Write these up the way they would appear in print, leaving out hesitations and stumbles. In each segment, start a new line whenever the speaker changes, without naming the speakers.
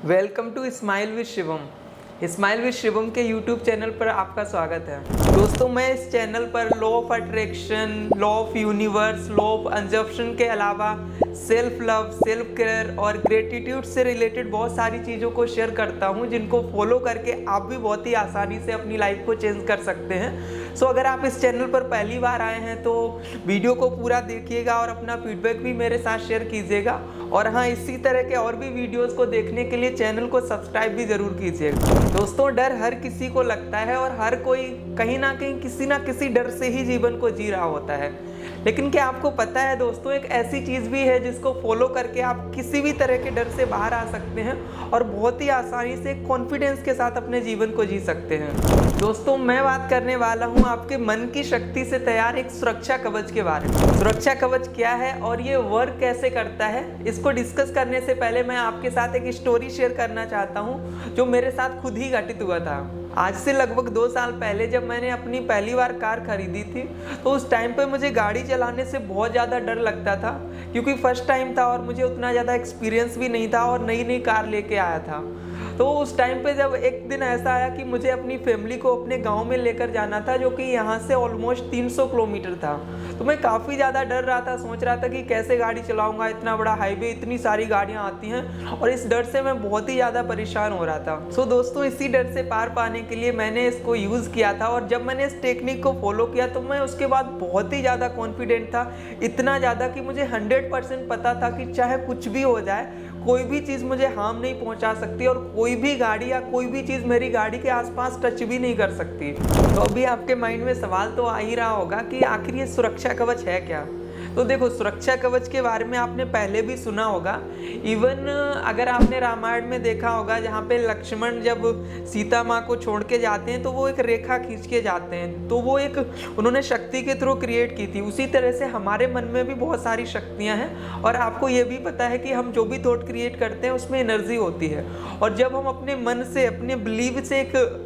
Welcome to smile with Shivam. Smile with Shivam के YouTube channel पर आपका स्वागत है। दोस्तों, मैं इस चैनल पर law of attraction, law of universe, law of consumption के अलावा सेल्फ लव, सेल्फ केयर और ग्रेटिट्यूड से रिलेटेड बहुत सारी चीज़ों को शेयर करता हूं, जिनको फॉलो करके आप भी बहुत ही आसानी से अपनी लाइफ को चेंज कर सकते हैं। सो अगर आप इस चैनल पर पहली बार आए हैं तो वीडियो को पूरा देखिएगा और अपना फीडबैक भी मेरे साथ शेयर कीजिएगा। और हाँ, इसी तरह के और भी वीडियोस को देखने के लिए चैनल को सब्सक्राइब भी ज़रूर कीजिएगा। दोस्तों, डर हर किसी को लगता है और हर कोई कहीं ना कहीं किसी ना किसी डर से ही जीवन को जी रहा होता है। लेकिन क्या आपको पता है दोस्तों, एक ऐसी चीज़ भी है जिसको फॉलो करके आप किसी भी तरह के डर से बाहर आ सकते हैं और बहुत ही आसानी से कॉन्फिडेंस के साथ अपने जीवन को जी सकते हैं। दोस्तों, मैं बात करने वाला हूं आपके मन की शक्ति से तैयार एक सुरक्षा कवच के बारे में। सुरक्षा कवच क्या है और ये वर्क कैसे करता है, इसको डिस्कस करने से पहले मैं आपके साथ एक स्टोरी शेयर करना चाहता हूं जो मेरे साथ खुद ही घटित हुआ था। आज से लगभग 2 साल पहले जब मैंने अपनी पहली बार कार खरीदी थी, तो उस टाइम पे मुझे गाड़ी चलाने से बहुत ज़्यादा डर लगता था, क्योंकि फर्स्ट टाइम था और मुझे उतना ज़्यादा एक्सपीरियंस भी नहीं था और नई नई कार लेके आया था। तो उस टाइम पे जब एक दिन ऐसा आया कि मुझे अपनी फैमिली को अपने गांव में लेकर जाना था, जो कि यहाँ से ऑलमोस्ट 300 किलोमीटर था। तो मैं काफ़ी ज़्यादा डर रहा था, सोच रहा था कि कैसे गाड़ी चलाऊंगा, इतना बड़ा हाईवे, इतनी सारी गाड़ियाँ आती हैं, और इस डर से मैं बहुत ही ज़्यादा परेशान हो रहा था। सो दोस्तों, इसी डर से पार पाने के लिए मैंने इसको यूज़ किया था, और जब मैंने इस टेक्निक को फॉलो किया तो मैं उसके बाद बहुत ही ज़्यादा कॉन्फिडेंट था। इतना ज़्यादा कि मुझे 100% पता था कि चाहे कुछ भी हो जाए, कोई भी चीज़ मुझे हार्म नहीं पहुंचा सकती और कोई भी गाड़ी या कोई भी चीज़ मेरी गाड़ी के आसपास टच भी नहीं कर सकती। तो अभी आपके माइंड में सवाल तो आ ही रहा होगा कि आखिर ये सुरक्षा कवच है क्या। तो देखो, सुरक्षा कवच के बारे में आपने पहले भी सुना होगा। इवन अगर आपने रामायण में देखा होगा, जहाँ पे लक्ष्मण जब सीता माँ को छोड़ के जाते हैं तो वो एक रेखा खींच के जाते हैं, तो वो एक उन्होंने शक्ति के थ्रू क्रिएट की थी। उसी तरह से हमारे मन में भी बहुत सारी शक्तियाँ हैं, और आपको ये भी पता है कि हम जो भी थॉट क्रिएट करते हैं उसमें एनर्जी होती है। और जब हम अपने मन से, अपने बिलीव से एक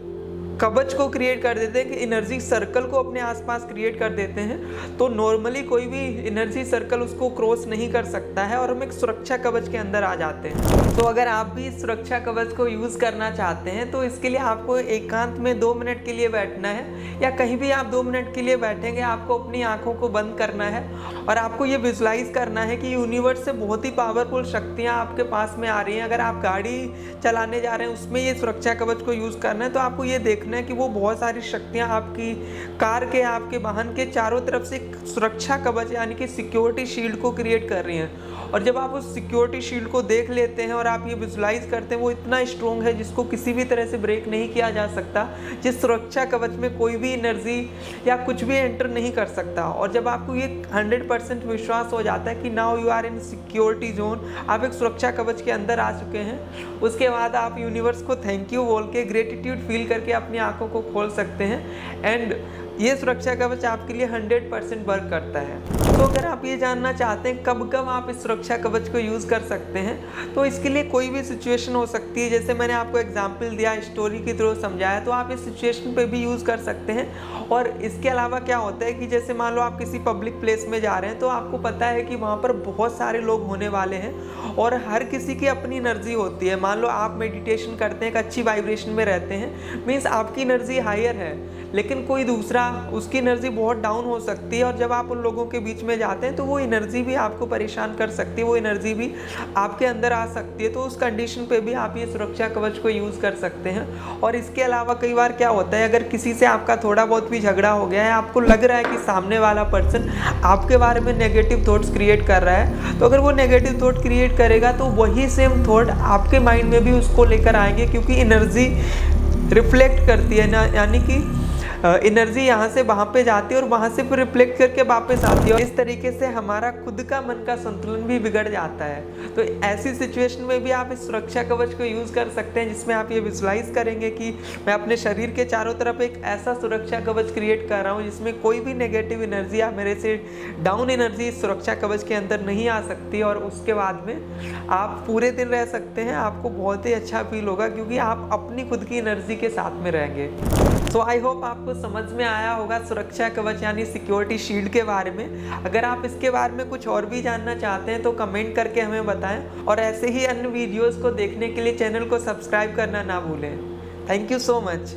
कवच को क्रिएट कर देते हैं, कि एनर्जी सर्कल को अपने आसपास क्रिएट कर देते हैं, तो नॉर्मली कोई भी एनर्जी सर्कल उसको क्रॉस नहीं कर सकता है और हम एक सुरक्षा कवच के अंदर आ जाते हैं। तो अगर आप भी इस सुरक्षा कवच को यूज़ करना चाहते हैं तो इसके लिए आपको एकांत में 2 मिनट के लिए बैठना है, या कहीं भी आप 2 मिनट के लिए बैठेंगे, आपको अपनी आंखों को बंद करना है और आपको ये विजुलाइज करना है कि यूनिवर्स से बहुत ही पावरफुल शक्तियाँ आपके पास में आ रही हैं। अगर आप गाड़ी चलाने जा रहे हैं, उसमें ये सुरक्षा कवच को यूज़ करना है, तो आपको ये देखना है कि वो बहुत सारी शक्तियां आपकी कार के, आपके वाहन के चारों तरफ से सुरक्षा कवच यानी कि सिक्योरिटी शील्ड को क्रिएट कर रही हैं। और जब आप उस सिक्योरिटी शील्ड को देख लेते हैं और आप ये विजुलाइज करते हैं, वो इतना स्ट्रॉन्ग है जिसको किसी भी तरह से ब्रेक नहीं किया जा सकता, जिस सुरक्षा कवच में कोई भी एनर्जी या कुछ भी एंटर नहीं कर सकता। और जब आपको ये 100% विश्वास हो जाता है कि now you are in security zone, आप एक सुरक्षा कवच के अंदर आ चुके हैं, उसके बाद आप यूनिवर्स को थैंक यू बोल के, ग्रेटिट्यूड फील करके अपनी आंखों को खोल सकते हैं। एंड ये सुरक्षा कवच आपके लिए 100% वर्क करता है। तो अगर आप ये जानना चाहते हैं कब कब आप इस सुरक्षा कवच को यूज़ कर सकते हैं, तो इसके लिए कोई भी सिचुएशन हो सकती है। जैसे मैंने आपको एग्जांपल दिया, स्टोरी के थ्रू समझाया, तो आप इस सिचुएशन पे भी यूज़ कर सकते हैं। और इसके अलावा क्या होता है कि जैसे मान लो आप किसी पब्लिक प्लेस में जा रहे हैं, तो आपको पता है कि वहाँ पर बहुत सारे लोग होने वाले हैं और हर किसी की अपनी एनर्जी होती है। मान लो आप मेडिटेशन करते हैं, एक अच्छी वाइब्रेशन में रहते हैं, मीन्स आपकी एनर्जी हायर है, लेकिन कोई दूसरा, उसकी एनर्जी बहुत डाउन हो सकती है, और जब आप उन लोगों के बीच में जाते हैं तो वो एनर्जी भी आपको परेशान कर सकती है, वो एनर्जी भी आपके अंदर आ सकती है। तो उस कंडीशन पे भी आप ये सुरक्षा कवच को यूज़ कर सकते हैं। और इसके अलावा कई बार क्या होता है, अगर किसी से आपका थोड़ा बहुत भी झगड़ा हो गया है, आपको लग रहा है कि सामने वाला पर्सन आपके बारे में नेगेटिव थॉट्स क्रिएट कर रहा है, तो अगर वो नेगेटिव थॉट क्रिएट करेगा तो वही सेम थॉट आपके माइंड में भी उसको लेकर आएंगे, क्योंकि एनर्जी रिफ्लेक्ट करती है ना, यानी कि एनर्जी यहाँ से वहाँ पे जाती है और वहाँ से फिर रिफ्लेक्ट करके वापस आती है, और इस तरीके से हमारा खुद का मन का संतुलन भी बिगड़ जाता है। तो ऐसी सिचुएशन में भी आप इस सुरक्षा कवच को यूज़ कर सकते हैं, जिसमें आप ये विजुलाइज करेंगे कि मैं अपने शरीर के चारों तरफ एक ऐसा सुरक्षा कवच क्रिएट कर रहा हूँ जिसमें कोई भी नेगेटिव एनर्जी या मेरे से डाउन एनर्जी इस सुरक्षा कवच के अंदर नहीं आ सकती। और उसके बाद में आप पूरे दिन रह सकते हैं, आपको बहुत ही अच्छा फील होगा, क्योंकि आप अपनी खुद की एनर्जी के साथ में रहेंगे। सो आई होप आपको समझ में आया होगा सुरक्षा कवच यानी सिक्योरिटी शील्ड के बारे में। अगर आप इसके बारे में कुछ और भी जानना चाहते हैं तो कमेंट करके हमें बताएं, और ऐसे ही अन्य वीडियोस को देखने के लिए चैनल को सब्सक्राइब करना ना भूलें। Thank you so much.